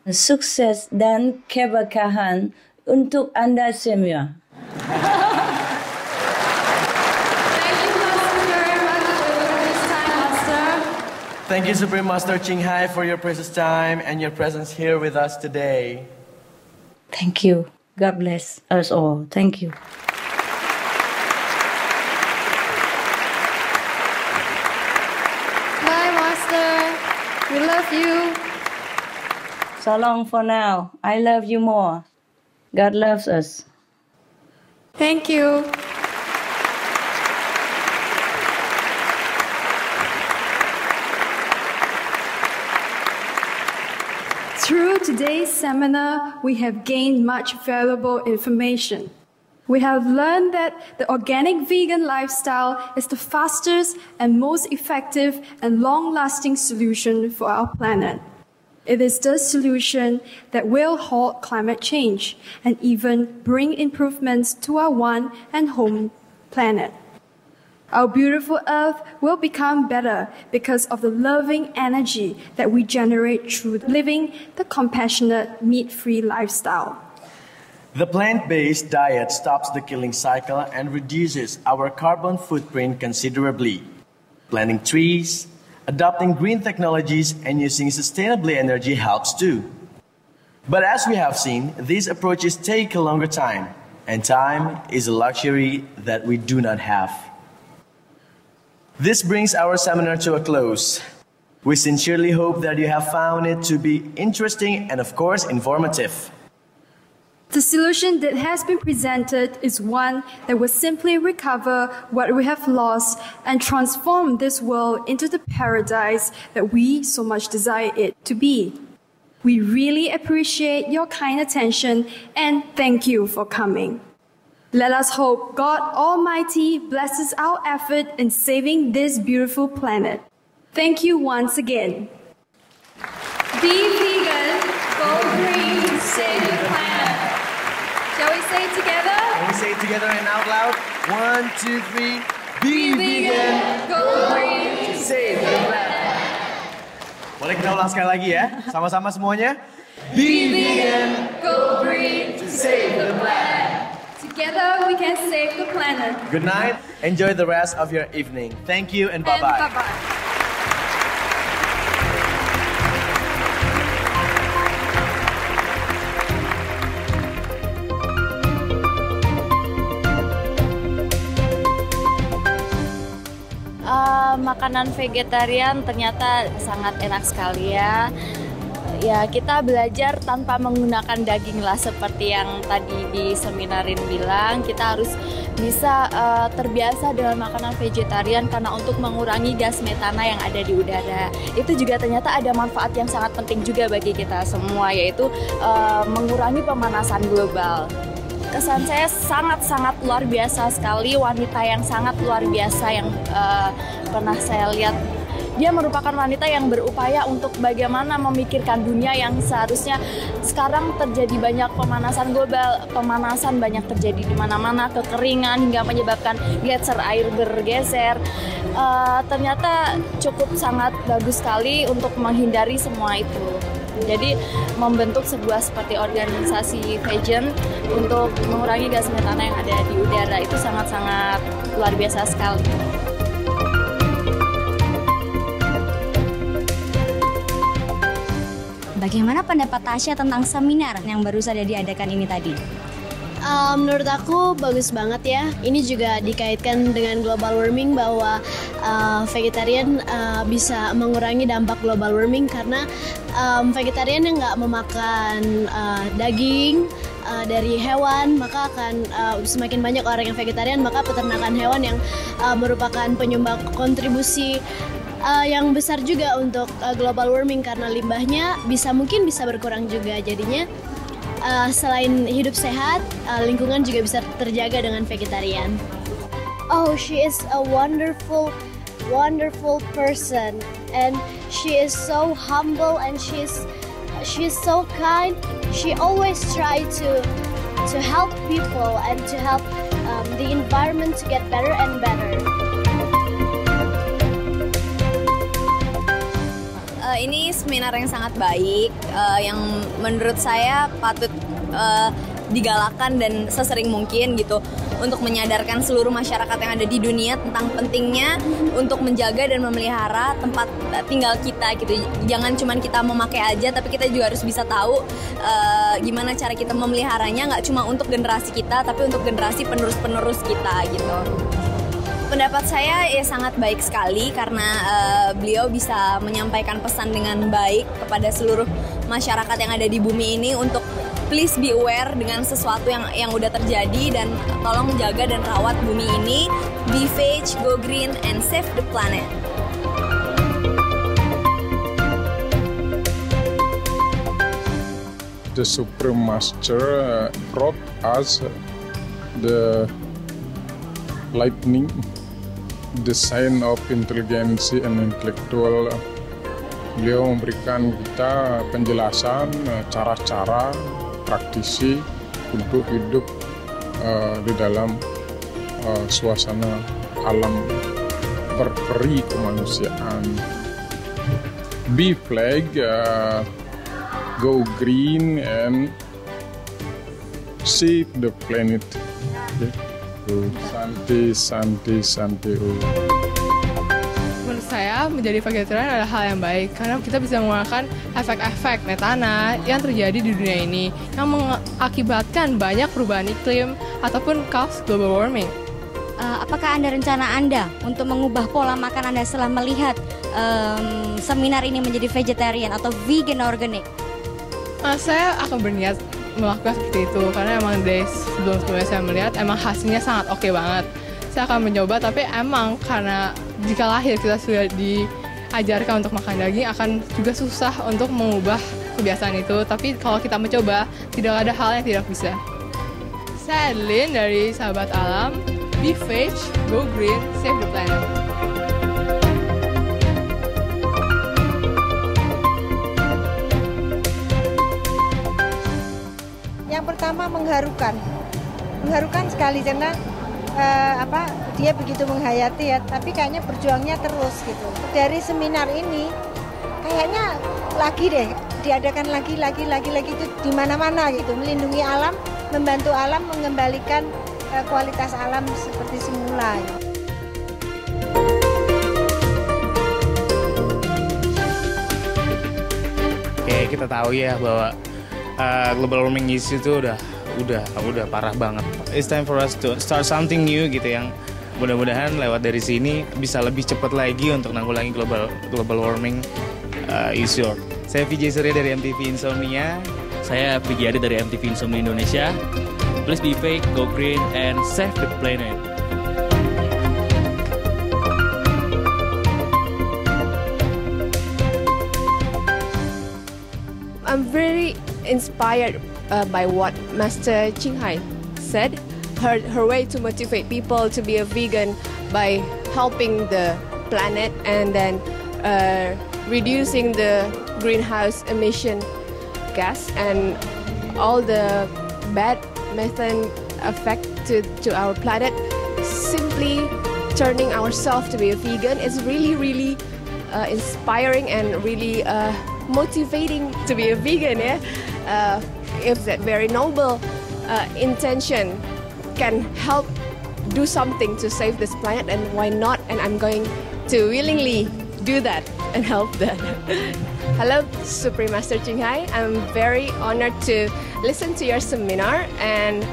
Sukses dan keberkahan untuk Anda semua. Thank you, Supreme Master Ching Hai, for your precious time and your presence here with us today. Thank you. God bless us all. Thank you. Bye, Master. We love you. So long for now. I love you more. God loves us. Thank you. Through today's seminar, we have gained much valuable information. We have learned that the organic vegan lifestyle is the fastest and most effective and long-lasting solution for our planet. It is the solution that will halt climate change and even bring improvements to our one and home planet. Our beautiful Earth will become better because of the loving energy that we generate through living the compassionate, meat-free lifestyle. The plant-based diet stops the killing cycle and reduces our carbon footprint considerably. Planting trees, adopting green technologies, and using sustainable energy helps too. But as we have seen, these approaches take a longer time, and time is a luxury that we do not have. This brings our seminar to a close. We sincerely hope that you have found it to be interesting and, of course, informative. The solution that has been presented is one that will simply recover what we have lost and transform this world into the paradise that we so much desire it to be. We really appreciate your kind attention and thank you for coming. Let us hope God Almighty blesses our effort in saving this beautiful planet. Thank you once again. Be vegan, go green, save the planet. Shall we say it together? Can we say it together and out loud? 1, 2, 3. Be vegan, go green, save the planet. Boleh kita ulang sekali lagi ya? Sama-sama semuanya. Be vegan, go green, save the planet. Together we can save the planet. Good night. Enjoy the rest of your evening. Thank you and bye-bye. And bye-bye. Makanan vegetarian ternyata sangat enak sekali ya. Ya, kita belajar tanpa menggunakan daging lah, seperti yang tadi di seminarin bilang. Kita harus bisa terbiasa dengan makanan vegetarian karena untuk mengurangi gas metana yang ada di udara. Itu juga ternyata ada manfaat yang sangat penting juga bagi kita semua, yaitu mengurangi pemanasan global. Kesan saya sangat-sangat luar biasa sekali, wanita yang sangat luar biasa yang pernah saya lihat. Dia merupakan wanita yang berupaya untuk bagaimana memikirkan dunia yang seharusnya sekarang terjadi banyak pemanasan global, pemanasan banyak terjadi di mana-mana, kekeringan hingga menyebabkan gletser air bergeser. Ternyata cukup sangat bagus sekali untuk menghindari semua itu. Jadi membentuk sebuah seperti organisasi vegan untuk mengurangi gas metana yang ada di udara itu sangat-sangat luar biasa sekali. Bagaimana pendapat Tasya tentang seminar yang baru saja diadakan ini tadi? Menurut aku bagus banget ya. Ini juga dikaitkan dengan global warming bahwa vegetarian bisa mengurangi dampak global warming karena vegetarian yang nggak memakan daging dari hewan, maka akan semakin banyak orang yang vegetarian, maka peternakan hewan yang merupakan penyumbang kontribusi yang besar juga untuk global warming karena limbahnya mungkin bisa berkurang juga. Jadinya selain hidup sehat, lingkungan juga bisa terjaga dengan vegetarian. Oh, she is a wonderful person, and she is so humble, and she is so kind. She always try to help people and to help the environment to get better and better. Ini seminar yang sangat baik, yang menurut saya patut digalakan dan sesering mungkin gitu untuk menyadarkan seluruh masyarakat yang ada di dunia tentang pentingnya untuk menjaga dan memelihara tempat tinggal kita gitu. Jangan cuma kita memakai aja, tapi kita juga harus bisa tahu gimana cara kita memeliharanya, nggak cuma untuk generasi kita, tapi untuk generasi penerus-penerus kita gitu. Pendapat saya ya sangat baik sekali karena beliau bisa menyampaikan pesan dengan baik kepada seluruh masyarakat yang ada di bumi ini untuk please be aware dengan sesuatu yang udah terjadi dan tolong jaga dan rawat bumi ini, be veg, go green, and save the planet. The Supreme Master brought us the lightning, the sign of intelligence and intellectual. Beliau memberikan kita penjelasan cara-cara praktisi untuk hidup di dalam suasana alam berperi kemanusiaan. Be flag, go green and save the planet. Santi, santi, santi. Menurut saya menjadi vegetarian adalah hal yang baik karena kita bisa mengurangi efek-efek metana yang terjadi di dunia ini yang mengakibatkan banyak perubahan iklim ataupun cause global warming. Apakah rencana Anda untuk mengubah pola makan Anda setelah melihat seminar ini menjadi vegetarian atau vegan organic? Saya akan berniat melakukan seperti itu karena emang dari sebelum-sebelumnya saya melihat emang hasilnya sangat oke banget. Saya akan mencoba, tapi emang karena jika lahir kita sudah diajarkan untuk makan daging akan juga susah untuk mengubah kebiasaan itu. Tapi kalau kita mencoba, tidak ada hal yang tidak bisa. Saya Lin dari Sahabat Alam, be veg, go green, save the planet. Yang pertama mengharukan sekali karena dia begitu menghayati ya, tapi kayaknya berjuangnya terus gitu. Dari seminar ini kayaknya lagi deh diadakan lagi itu di mana-mana gitu, melindungi alam, membantu alam, mengembalikan kualitas alam seperti semula. Oke, kita tahu ya bahwa global warming issue itu udah parah banget. It's time for us to start something new gitu yang mudah-mudahan lewat dari sini bisa lebih cepat lagi untuk nanggulangi global warming issue. Saya Vijay Surya dari MTV Insomnia. Saya Vigiadi dari MTV Insomnia Indonesia. Please be fake, go green, and save the planet. I'm very inspired by what Master Qinghai said. Her way to motivate people to be a vegan by helping the planet and then reducing the greenhouse emission gas and all the bad methane effect to our planet. Simply turning ourselves to be a vegan is really inspiring and really motivating to be a vegan, if that very noble intention can help do something to save this planet, and why not? And I'm going to willingly do that and help that. Hello, Supreme Master Ching Hai. I'm very honored to listen to your seminar, and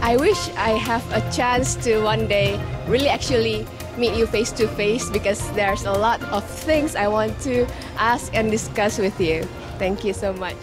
I wish I have a chance to one day really actually meet you face to face, because there's a lot of things I want to ask and discuss with you. Thank you so much.